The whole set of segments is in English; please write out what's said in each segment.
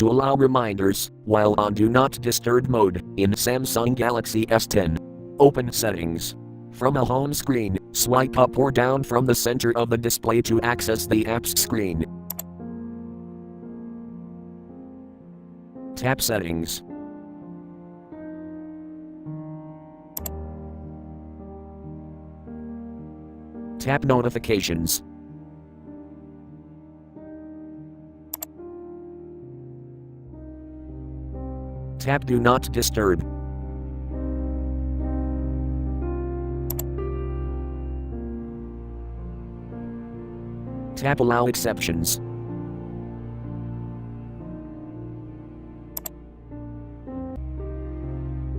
to allow reminders while on Do Not Disturb mode in Samsung Galaxy S10. Open Settings. From a home screen, swipe up or down from the center of the display to access the apps screen. Tap Settings. Tap Notifications. Tap Do Not Disturb. Tap Allow Exceptions.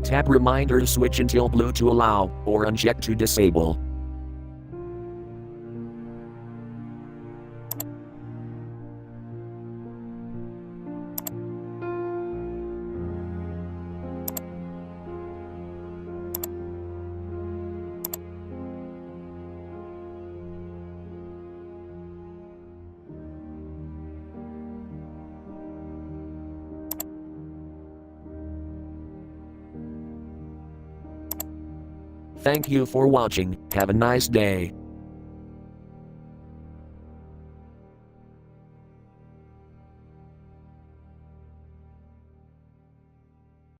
Tap Reminders switch until blue to allow, or uncheck to disable. Thank you for watching. Have a nice day.